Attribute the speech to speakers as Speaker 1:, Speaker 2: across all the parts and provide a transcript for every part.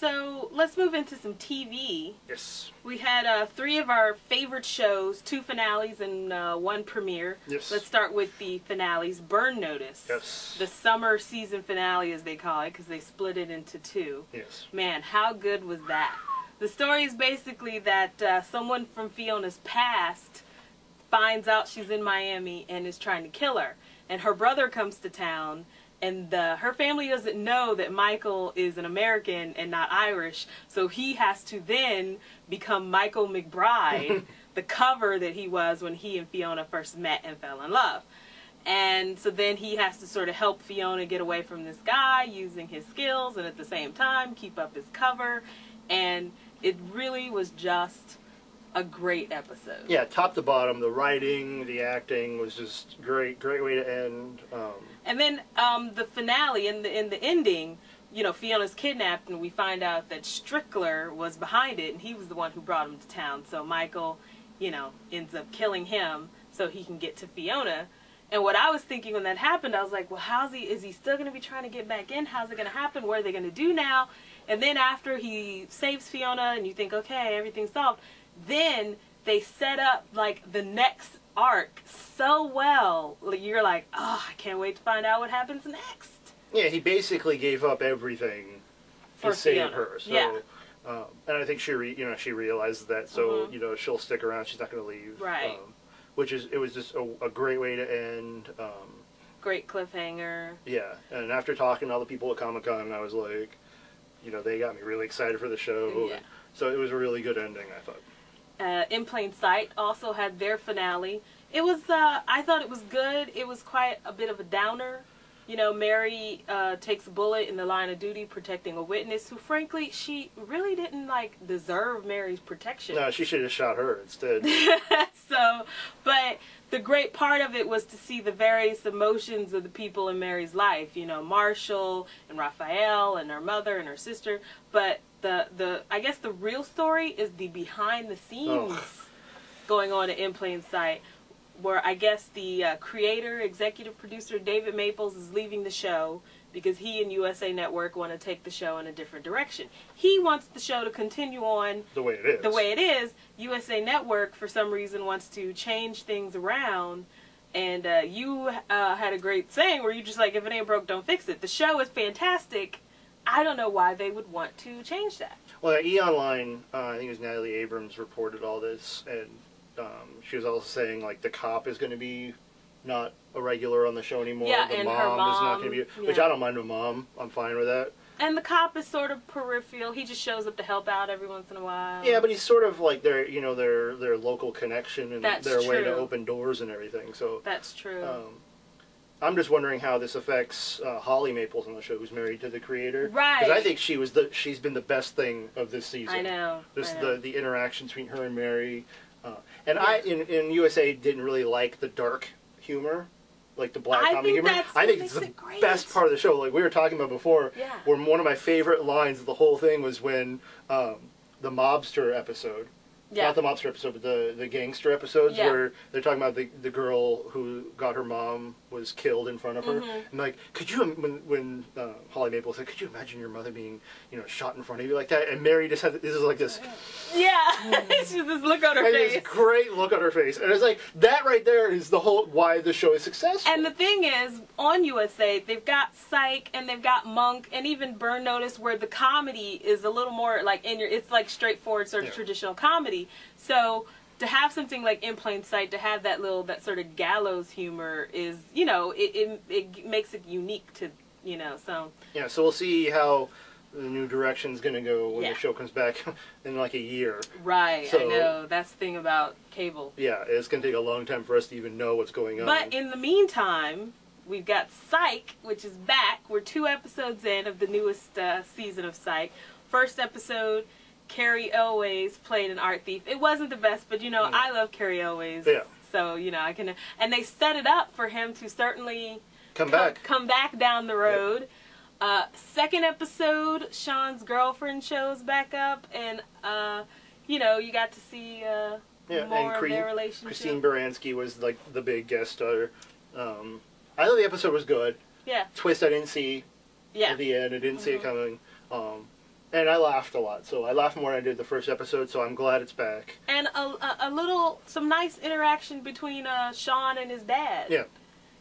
Speaker 1: So let's move into some TV.
Speaker 2: Yes.
Speaker 1: We had 3 of our favorite shows, 2 finales and 1 premiere.
Speaker 2: Yes.
Speaker 1: Let's start with the finales. Burn Notice.
Speaker 2: Yes.
Speaker 1: The summer season finale, as they call it, because they split it into 2.
Speaker 2: Yes.
Speaker 1: Man, how good was that? The story is basically that someone from Fiona's past finds out she's in Miami and is trying to kill her. And her brother comes to town, and her family doesn't know that Michael is an American and not Irish, so he has to then become Michael McBride, the cover that he was when he and Fiona first met and fell in love. And so then he has to sort of help Fiona get away from this guy using his skills and at the same time keep up his cover. And it really was just a great episode.
Speaker 2: Yeah, top to bottom, the writing, the acting was just great. Great way to end.
Speaker 1: And then the finale, in the ending, you know, Fiona's kidnapped, and we find out that Strickler was behind it, and he was the one who brought him to town. So Michael, you know, ends up killing him so he can get to Fiona. And what I was thinking when that happened, I was like, well, is he still going to be trying to get back in? How's it going to happen? What are they going to do now? And then after he saves Fiona, and you think, okay, everything's solved, then they set up, like, the next arc so well. You're like, oh, I can't wait to find out what happens next.
Speaker 2: Yeah, he basically gave up everything
Speaker 1: For
Speaker 2: to save
Speaker 1: Fiona.
Speaker 2: her. So,
Speaker 1: Yeah.
Speaker 2: And I think she realizes that, so, you know, she'll stick around. She's not going to leave.
Speaker 1: Right.
Speaker 2: It was just a great way to end.
Speaker 1: Great cliffhanger.
Speaker 2: Yeah, and after talking to all the people at Comic-Con, I was like, you know, they got me really excited for the show.
Speaker 1: Yeah.
Speaker 2: So it was a really good ending, I thought.
Speaker 1: In Plain Sight also had their finale. It was, I thought it was good. It was quite a bit of a downer. You know, Mary takes a bullet in the line of duty protecting a witness who, frankly, she really didn't, like, deserve Mary's protection.
Speaker 2: No, she should have shot her instead.
Speaker 1: So, but the great part of it was to see the various emotions of the people in Mary's life. You know, Marshall and Raphael and her mother and her sister. But I guess the real story is the behind the scenes going on at In Plain Sight, where I guess the creator, executive producer David Maples is leaving the show because he and USA Network want to take the show in a different direction. He wants the show to continue on
Speaker 2: the way it is.
Speaker 1: The way it is. USA Network, for some reason, wants to change things around. And you had a great saying where you just like, if it ain't broke, don't fix it. The show is fantastic. I don't know why they would want to change that.
Speaker 2: Well, E! Online, I think it was Natalie Abrams, reported all this, and she was also saying, like, the cop is going to be not a regular on the show anymore.
Speaker 1: Yeah,
Speaker 2: the
Speaker 1: and
Speaker 2: mom,
Speaker 1: her mom
Speaker 2: is not going to be, which I don't mind a mom. I'm fine with that.
Speaker 1: And the cop is sort of peripheral. He just shows up to help out every once in a while.
Speaker 2: Yeah, but he's sort of like their, you know, their local connection and
Speaker 1: That's
Speaker 2: their way to
Speaker 1: true.
Speaker 2: open doors and everything. So
Speaker 1: that's true.
Speaker 2: I'm just wondering how this affects Holly Maples on the show, who's married to the creator.
Speaker 1: Right.
Speaker 2: Because I think she's been the best thing of this season.
Speaker 1: I know.
Speaker 2: The interactions between her and Mary. And I in USA didn't really like the dark humor, like the black comedy humor. I think it's the best part of the show. Like we were talking about before, where one of my favorite lines of the whole thing was when the mobster episode. Yeah. Not the mobster episode, but the gangster episodes where they're talking about the girl who got her mom was killed in front of her. And like, could you, when Holly Maples said, could you imagine your mother being, you know, shot in front of you like that? And Mary just had, this is like this.
Speaker 1: Yeah, she's this look on her face.
Speaker 2: This great look on her face. And it's like, that right there is the whole, why the show is successful.
Speaker 1: And the thing is, on USA, they've got Psych and they've got Monk and even Burn Notice, where the comedy is a little more like it's like straightforward sort of traditional comedy. So to have something like In Plain Sight, to have that sort of gallows humor is, you know, it makes it unique to, you know, so. Yeah,
Speaker 2: so we'll see how the new direction's going to go when the show comes back in like a year.
Speaker 1: Right, so, I know. That's the thing about cable.
Speaker 2: Yeah, it's going to take a long time for us to even know what's going on.
Speaker 1: But in the meantime, we've got Psych, which is back. We're 2 episodes in of the newest season of Psych. First episode, Carrie Elways played an art thief. It wasn't the best, but, you know, I love Carrie Elways. Yeah. So, you know, I can... And they set it up for him to certainly... Come back down the road. Yep. Second episode, Sean's girlfriend shows back up, and, you know, you got to see more of their relationship.
Speaker 2: Christine Baranski was, like, the big guest star. I thought the episode was good.
Speaker 1: Yeah.
Speaker 2: Twist I didn't see at the end. I didn't see it coming. And I laughed a lot, so I laughed more than I did the first episode, so I'm glad it's back.
Speaker 1: And some nice interaction between Sean and his dad.
Speaker 2: Yeah.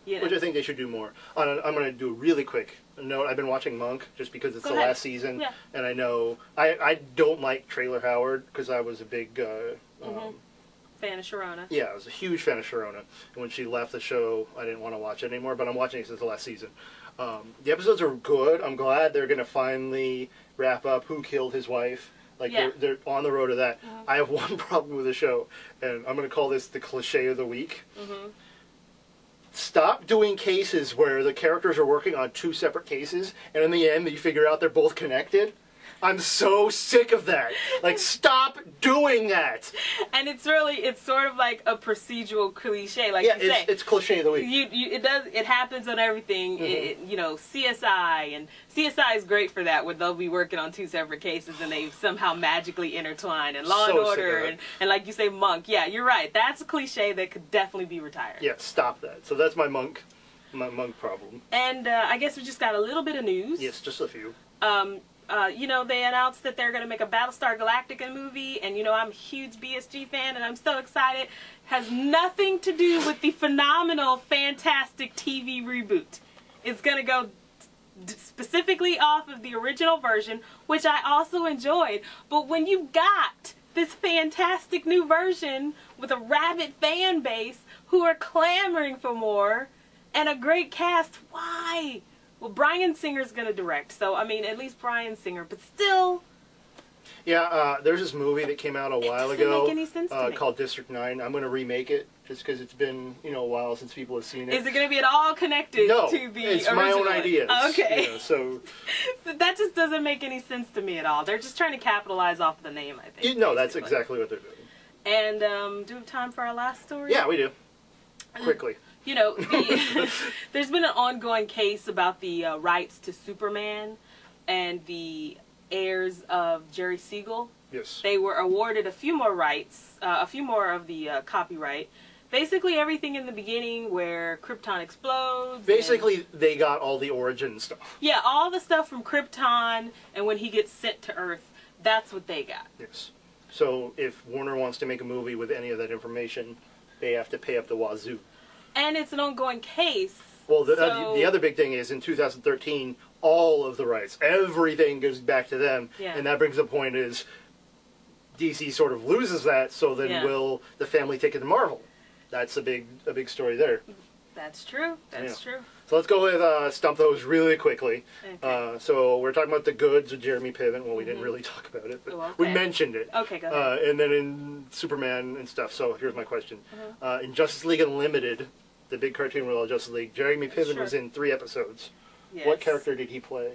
Speaker 1: You know.
Speaker 2: Which I think they should do more. I'm going to do a really quick note. I've been watching Monk just because it's the last season, and I know I don't like Trailer Howard because I was a big
Speaker 1: fan of Sharona.
Speaker 2: Yeah, I was a huge fan of Sharona, and when she left the show, I didn't want to watch it anymore. But I'm watching it since the last season. The episodes are good. I'm glad they're going to finally wrap up who killed his wife. Like they're on the road to that. I have one problem with the show, and I'm going to call this the cliche of the week. Stop doing cases where the characters are working on 2 separate cases, and in the end you figure out they're both connected. I'm so sick of that. Like, stop doing that.
Speaker 1: And it's sort of like a procedural cliche, like you say.
Speaker 2: It's cliche of the week.
Speaker 1: It happens on everything. You know, CSI, and CSI is great for that, where they'll be working on 2 separate cases and they somehow magically intertwine. And Law and Order, and like you say, Monk. Yeah, you're right. That's a cliche that could definitely be retired.
Speaker 2: Yeah, stop that. So that's my Monk problem.
Speaker 1: And I guess we just got a little bit of news.
Speaker 2: Yes, just a few.
Speaker 1: You know, they announced that they're going to make a Battlestar Galactica movie, and, you know, I'm a huge BSG fan, and I'm so excited. Has nothing to do with the phenomenal, fantastic TV reboot. It's going to go specifically off of the original version, which I also enjoyed. But when you got this fantastic new version with a rabid fan base who are clamoring for more, and a great cast, why? Well, Bryan Singer's going to direct, so, I mean, at least Bryan Singer, but still...
Speaker 2: Yeah, there's this movie that came out a while ago
Speaker 1: make any sense to me.
Speaker 2: Called District 9. I'm going to remake it, just because it's been, you know, a while since people have seen it.
Speaker 1: Is it going to be at all connected to the original?
Speaker 2: It's my own ideas.
Speaker 1: Okay.
Speaker 2: You know, so...
Speaker 1: that just doesn't make any sense to me at all. They're just trying to capitalize off the name, I think.
Speaker 2: No, that's exactly what they're doing.
Speaker 1: And, do we have time for our last story?
Speaker 2: Yeah, we do. Quickly.
Speaker 1: You know, there's been an ongoing case about the rights to Superman and the heirs of Jerry Siegel.
Speaker 2: Yes.
Speaker 1: They were awarded a few more rights, a few more of the copyright. Basically everything in the beginning where Krypton explodes.
Speaker 2: Basically, they got all the origin stuff.
Speaker 1: Yeah, all the stuff from Krypton and when he gets sent to Earth, that's what they got.
Speaker 2: Yes. So if Warner wants to make a movie with any of that information, they have to pay up the wazoo. And
Speaker 1: it's an ongoing case.
Speaker 2: Well, the other big thing is in 2013, all of the rights, everything goes back to them.
Speaker 1: Yeah.
Speaker 2: And that brings the point is DC sort of loses that, so then will the family take it to Marvel? That's a big story there.
Speaker 1: That's true. That's true.
Speaker 2: So let's go with Stump Those really quickly. Okay. So we're talking about The Goods with Jeremy Piven. Well, we didn't really talk about it, but we mentioned it.
Speaker 1: Okay, go ahead.
Speaker 2: And then in Superman and stuff. So here's my question. In Justice League Unlimited, the big cartoon with all Justice League, Jeremy Piven was in 3 episodes. Yes. What character did he play?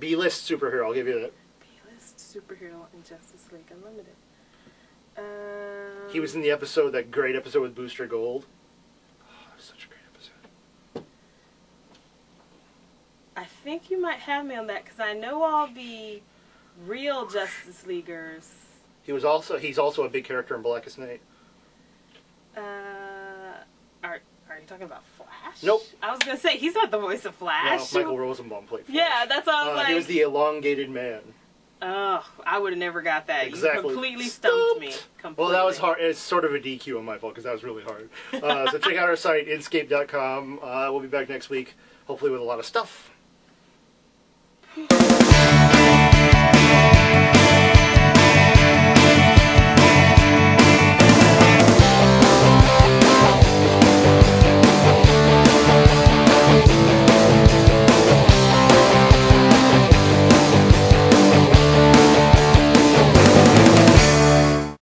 Speaker 2: B-list superhero, I'll give you that.
Speaker 1: B-list superhero in Justice League Unlimited.
Speaker 2: He was in the episode, that great episode with Booster Gold. Oh, that was such a great episode.
Speaker 1: I think you might have me on that, because I know all the real Justice Leaguers.
Speaker 2: He's also a big character in Blackest Night.
Speaker 1: Are you talking about Flash?
Speaker 2: Nope.
Speaker 1: I was going to say, he's not the voice of Flash.
Speaker 2: No, Michael Rosenbaum played Flash.
Speaker 1: Yeah, that's what I was like.
Speaker 2: He was the elongated man.
Speaker 1: Oh, I would have never got that.
Speaker 2: Exactly.
Speaker 1: You completely stumped me. Completely.
Speaker 2: Well, that was hard. It's sort of a DQ on my fault, because that was really hard. So check out our site, inscape.com. We'll be back next week, hopefully with a lot of stuff.